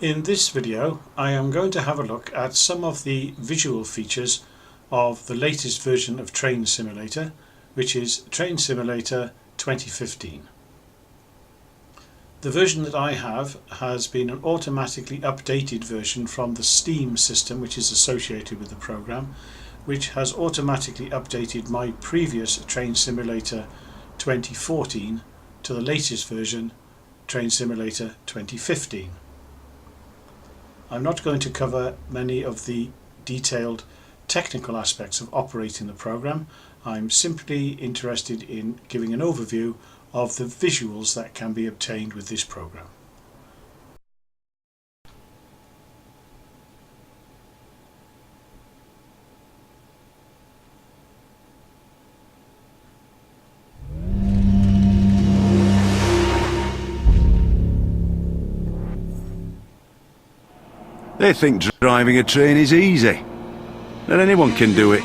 In this video I am going to have a look at some of the visual features of the latest version of Train Simulator, which is Train Simulator 2015. The version that I have has been an automatically updated version from the Steam system which is associated with the program, which has automatically updated my previous Train Simulator 2014 to the latest version, Train Simulator 2015. I'm not going to cover many of the detailed technical aspects of operating the program. I'm simply interested in giving an overview of the visuals that can be obtained with this program. They think driving a train is easy, that anyone can do it.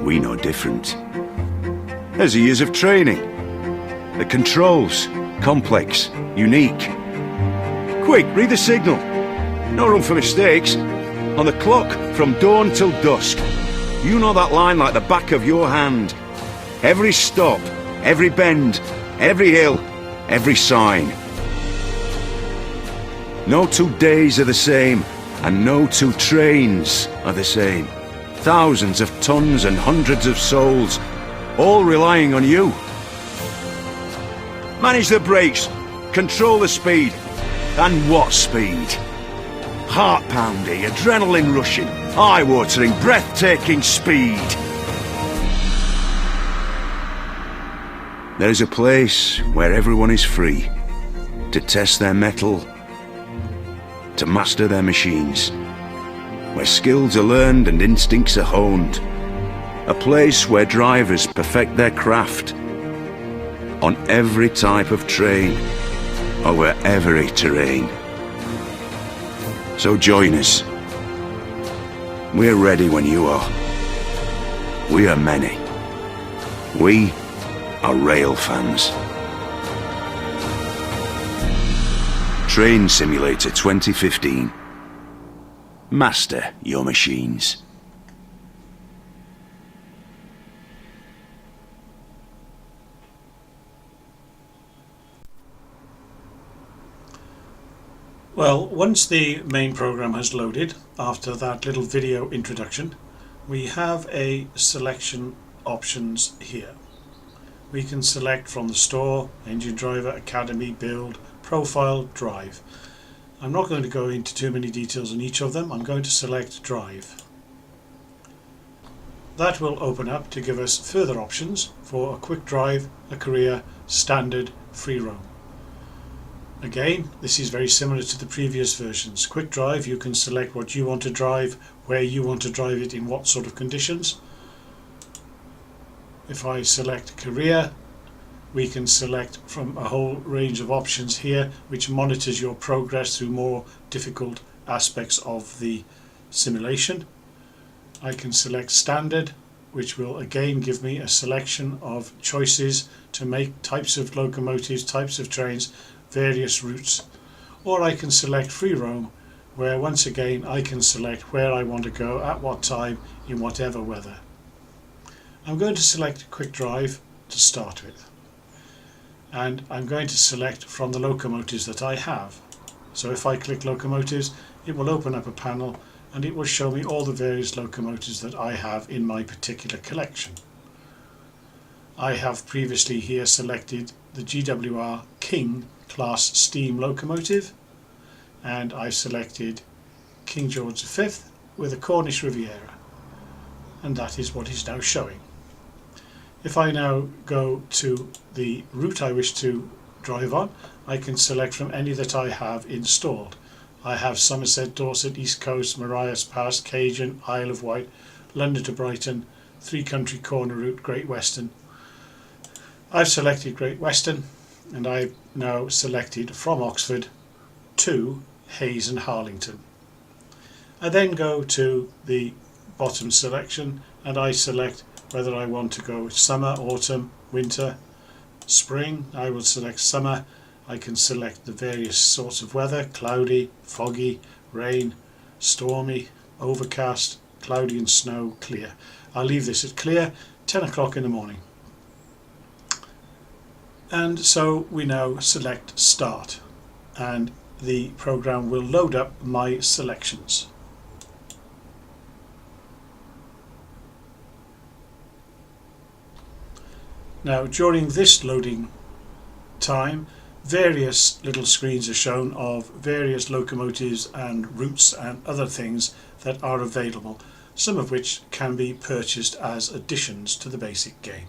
We know different. There's years of training. The controls, complex, unique. Quick, read the signal. No room for mistakes. On the clock, from dawn till dusk. You know that line like the back of your hand. Every stop, every bend, every hill, every sign. No 2 days are the same, and no 2 trains are the same. Thousands of tons and hundreds of souls, all relying on you. Manage the brakes, control the speed, and what speed? Heart-pounding, adrenaline-rushing, eye-watering, breathtaking speed. There is a place where everyone is free to test their mettle, to master their machines, where skills are learned and instincts are honed. A place where drivers perfect their craft on every type of train, over every terrain. So join us. We're ready when you are. We are many. We are rail fans. Train Simulator 2015. Master your machines. Well, once the main program has loaded, after that little video introduction, we have a selection options here. We can select from the store, engine driver, academy, build, profile, drive. I'm not going to go into too many details on each of them. I'm going to select drive. That will open up to give us further options for a quick drive, a career, standard, free roam. Again, this is very similar to the previous versions. Quick drive, you can select what you want to drive, where you want to drive it, in what sort of conditions. If I select career, we can select from a whole range of options here which monitors your progress through more difficult aspects of the simulation. I can select standard, which will again give me a selection of choices to make types of locomotives, types of trains, various routes. Or I can select free roam, where once again I can select where I want to go, at what time, in whatever weather. I'm going to select quick drive to start with, and I'm going to select from the locomotives that I have. So if I click locomotives, it will open up a panel and it will show me all the various locomotives that I have in my particular collection. I have previously here selected the GWR King class steam locomotive, and I've selected King George V with a Cornish Riviera, and that is what is now showing. If I now go to the route I wish to drive on, I can select from any that I have installed. I have Somerset, Dorset, East Coast, Marias Pass, Cajun, Isle of Wight, London to Brighton, Three Country Corner route, Great Western. I've selected Great Western, and I've now selected from Oxford to Hayes and Harlington. I then go to the bottom selection and I select whether I want to go summer, autumn, winter, spring. I will select summer. I can select the various sorts of weather: cloudy, foggy, rain, stormy, overcast, cloudy and snow, clear. I'll leave this at clear, 10 o'clock in the morning. And so we now select start, and the program will load up my selections. Now during this loading time, various little screens are shown of various locomotives and routes and other things that are available, some of which can be purchased as additions to the basic game.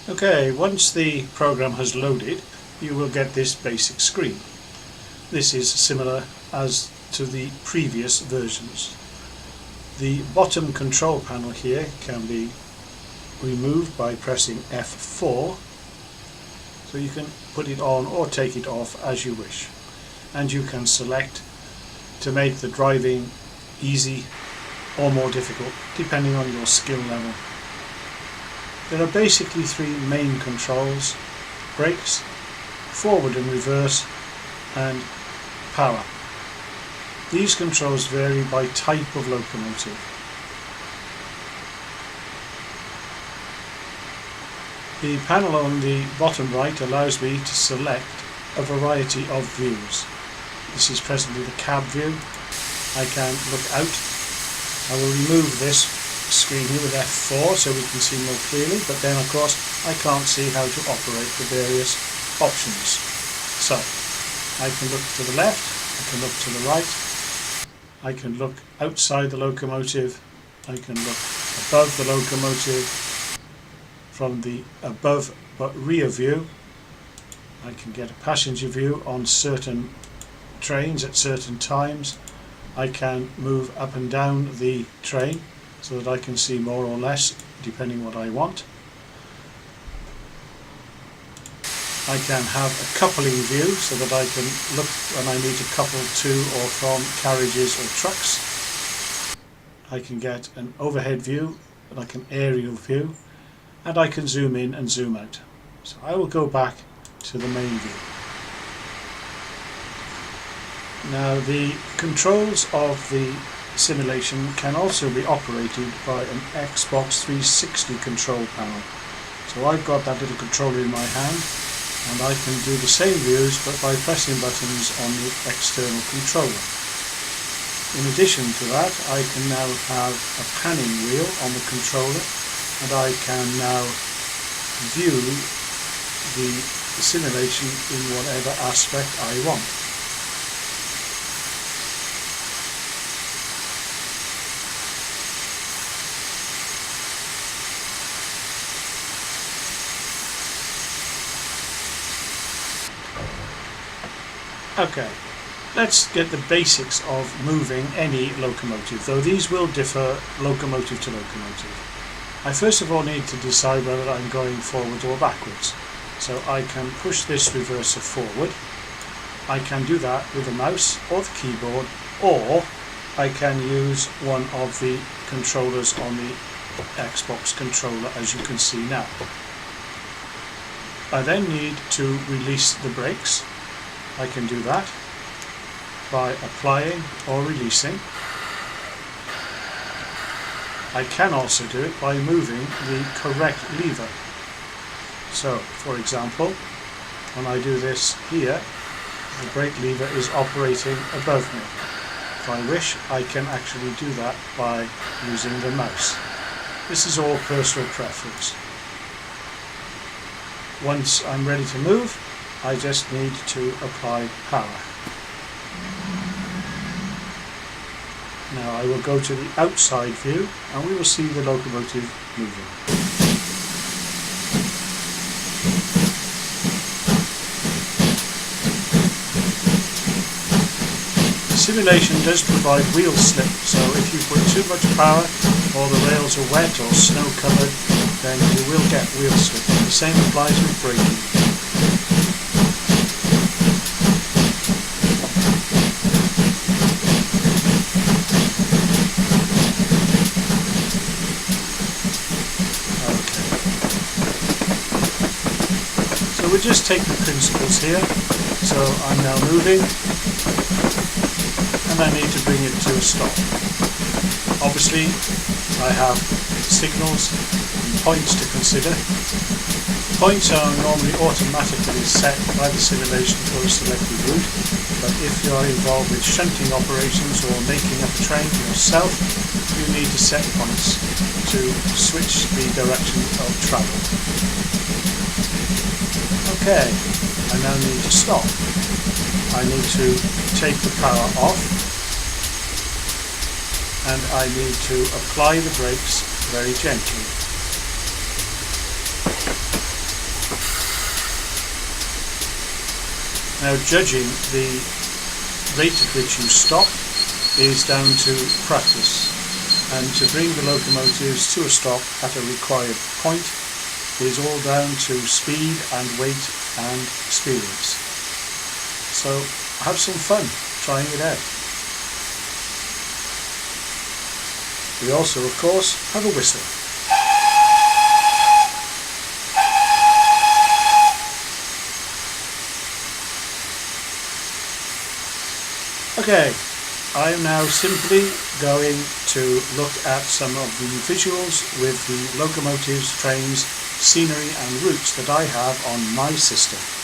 Okay, once the program has loaded, you will get this basic screen. This is similar as to the previous versions. The bottom control panel here can be removed by pressing F4, so you can put it on or take it off as you wish, and you can select to make the driving easy or more difficult depending on your skill level. There are basically three main controls: brakes, forward and reverse, and power. These controls vary by type of locomotive. The panel on the bottom right allows me to select a variety of views. This is presently the cab view. I can look out. I will remove this screen here with F4 so we can see more clearly, but then of course I can't see how to operate the various options. So I can look to the left, I can look to the right, I can look outside the locomotive, I can look above the locomotive. From the above but rear view, I can get a passenger view on certain trains at certain times. I can move up and down the train so that I can see more or less depending what I want. I can have a coupling view so that I can look when I need to couple to or from carriages or trucks. I can get an overhead view, like an aerial view, and I can zoom in and zoom out. So I will go back to the main view. Now the controls of the simulation can also be operated by an Xbox 360 control panel. So I've got that little controller in my hand, and I can do the same views but by pressing buttons on the external controller. In addition to that, I can now have a panning wheel on the controller, and I can now view the simulation in whatever aspect I want. Okay, let's get the basics of moving any locomotive, though these will differ locomotive to locomotive. I first of all need to decide whether I'm going forward or backwards. So I can push this reverser forward. I can do that with a mouse or the keyboard, or I can use one of the controllers on the Xbox controller, as you can see now. I then need to release the brakes. I can do that by applying or releasing. I can also do it by moving the correct lever. So, for example, when I do this here, the brake lever is operating above me. If I wish, I can actually do that by using the mouse. This is all personal preference. Once I'm ready to move, I just need to apply power. Now I will go to the outside view and we will see the locomotive moving. The simulation does provide wheel slip, so if you put too much power or the rails are wet or snow covered, then you will get wheel slip. The same applies with braking. we'll just take the principles here. So I'm now moving, and I need to bring it to a stop. Obviously, I have signals and points to consider. Points are normally automatically set by the simulation for a selected route, but if you are involved with shunting operations or making up a train yourself, you need to set points to switch the direction of travel. Okay, I now need to stop. I need to take the power off, and I need to apply the brakes very gently. Now, judging the rate at which you stop is down to practice, and to bring the locomotives to a stop at a required point is all down to speed and weight and experience. So have some fun trying it out. We also, of course, have a whistle. Okay, I am now simply going to look at some of the visuals with the locomotives, trains, scenery and routes that I have on my system.